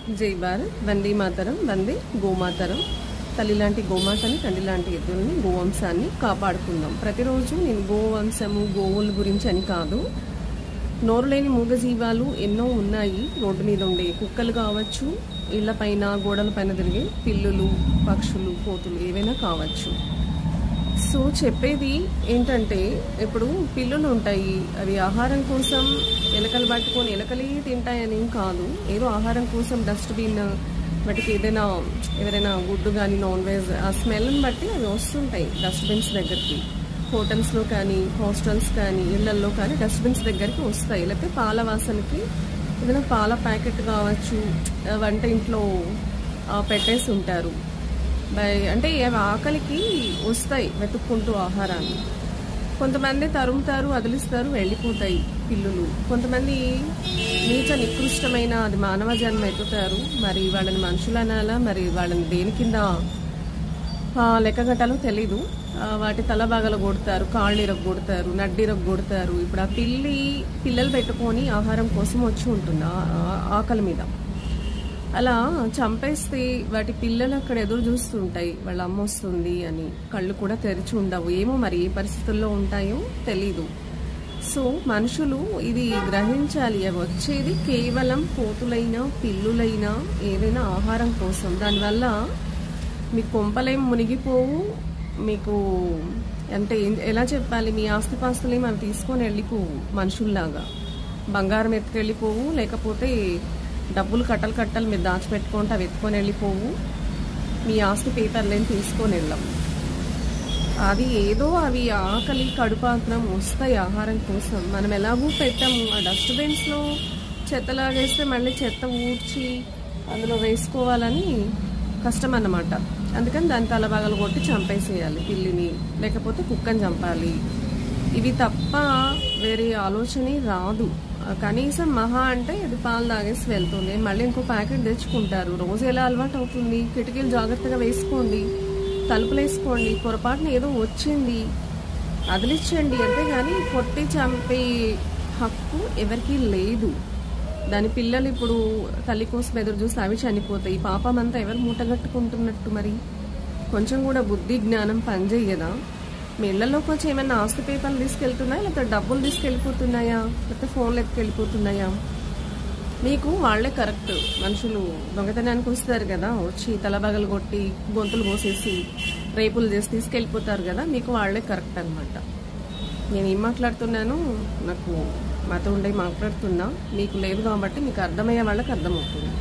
జై భారత్, వందే మాతరం, వందే గోమాతరం. తల్లి లాంటి గోమాతని, తండ్రి లాంటి ఎద్దుల్ని, గోవంశాన్ని కాపాడుకుందాం. ప్రతిరోజు నేను గోవంశము, గోవుల గురించి అని కాదు, నోరు లేని మూగజీవాలు ఎన్నో ఉన్నాయి. రోడ్డు మీద ఉండే కుక్కలు కావచ్చు, ఇళ్ల పైన గోడల పైన తిరిగే పిల్లులు, పక్షులు, కోతులు ఏవైనా కావచ్చు. సో చెప్పేది ఏంటంటే, ఇప్పుడు పిల్లులు ఉంటాయి, అవి ఆహారం కోసం ఎలకలు పట్టుకొని ఎలకలే తింటాయని కాదు, ఏదో ఆహారం కోసం డస్ట్బిన్, వాటికి ఎవరైనా గుడ్డు కానీ నాన్ వెజ్ ఆ స్మెల్ని బట్టి అవి వస్తుంటాయి డస్ట్బిన్స్ దగ్గరికి. హోటల్స్లో కానీ, హాస్టల్స్ కానీ, ఇళ్లల్లో కానీ డస్ట్బిన్స్ దగ్గరికి వస్తాయి. లేకపోతే పాల వాసనకి ఏదైనా పాల ప్యాకెట్ కావచ్చు, వంట ఇంట్లో పెట్టేసి ఉంటారు. అంటే అవి ఆకలికి వస్తాయి వెతుక్కుంటూ ఆహారాన్ని. కొంతమంది తరుముతారు, వదిలిస్తారు, వెళ్ళిపోతాయి పిల్లులు. కొంతమంది నీచ నికృష్టమైన అది మానవ జన్మ ఎత్తుతారు. మరి వాళ్ళని మనుషులు అనాలా, మరి వాళ్ళని దేని కింద లెక్కగట్టాలో తెలీదు. వాటి తల భాగాలు కొడతారు, కాళ్ళు ఇరగొడతారు, నడ్డి ఇరగొడతారు. ఇప్పుడు ఆ పిల్లలు పెట్టుకొని ఆహారం కోసం వచ్చి ఉంటుంది ఆకలి మీద. అలా చంపేస్తే వాటి పిల్లలు అక్కడ ఎదురు చూస్తుంటాయి, వాళ్ళ అమ్మ వస్తుంది అని. కళ్ళు కూడా తెరిచి ఉండవు. ఏమో మరి ఏ పరిస్థితుల్లో ఉంటాయో తెలీదు. సో మనుషులు ఇది గ్రహించాలి. అవి వచ్చేది కేవలం కోతులైనా, పిల్లులైనా, ఏదైనా ఆహారం కోసం. దానివల్ల మీ కొంపలేం మునిగిపోవు. మీకు అంటే ఎలా చెప్పాలి, మీ ఆస్తిపాస్తులేం అవి తీసుకొని వెళ్ళిపోవు. మనుషుల్లాగా బంగారం ఎత్తుకెళ్ళిపోవు, లేకపోతే డబ్బులు కట్టలు మీరు దాచిపెట్టుకుంటే అవి ఎత్తుకొని వెళ్ళిపోవు. మీ ఆస్తి పేపర్లేం తీసుకొని వెళ్ళం. అది ఏదో అవి ఆకలి, కడుపాత్రం వస్తాయి ఆహారం కోసం. మనం ఎలాగూ పెట్టాము. ఆ డస్ట్బిన్స్లో చెత్తలాగేస్తే మళ్ళీ చెత్త ఊడ్చి అందులో వేసుకోవాలని కష్టం అన్నమాట. అందుకని దాని తలభాగాలు కొట్టి చంపేసేయాలి పిల్లిని, లేకపోతే కుక్కని చంపాలి. ఇవి తప్ప వేరే ఆలోచనే రాదు. కనీసం మహా అంటే ఇది పాలు తాగేసి వెళ్తుంది, మళ్ళీ ఇంకో ప్యాకెట్ తెచ్చుకుంటారు. రోజు ఎలా అలవాటు అవుతుంది. కిటికీలు జాగ్రత్తగా వేసుకోండి, తలుపులు వేసుకోండి. పొరపాటున ఏదో వచ్చింది అదిలిచ్చండి, అంతేగాని కొట్టి చంపే హక్కు ఎవరికీ లేదు. దాని పిల్లలు ఇప్పుడు తల్లి కోసం ఎదురు చూస్తే అవి చనిపోతాయి. పాపం అంతా ఎవరు మూటగట్టుకుంటున్నట్టు? మరి కొంచెం కూడా బుద్ధి జ్ఞానం పనిచేయదా? మీ ఇళ్లలోకి వచ్చి ఏమైనా ఆస్తి పేపర్లు తీసుకెళ్తున్నాయా, లేకపోతే డబ్బులు తీసుకెళ్ళిపోతున్నాయా, లేకపోతే ఫోన్లు ఎత్తుకెళ్ళిపోతున్నాయా? మీకు వాళ్లే కరెక్ట్. మనుషులు దొంగతనానికి వస్తారు కదా, వచ్చి తలబగలు కొట్టి గొంతులు కోసేసి రేపులు చేసి తీసుకెళ్ళిపోతారు కదా, మీకు వాళ్లే కరెక్ట్ అనమాట. నేను ఏం మాట్లాడుతున్నాను, నాకు మాతో ఉండే మాట్లాడుతున్నా, మీకు లేదు కాబట్టి మీకు అర్థమయ్యే వాళ్ళకి అర్థమవుతుంది.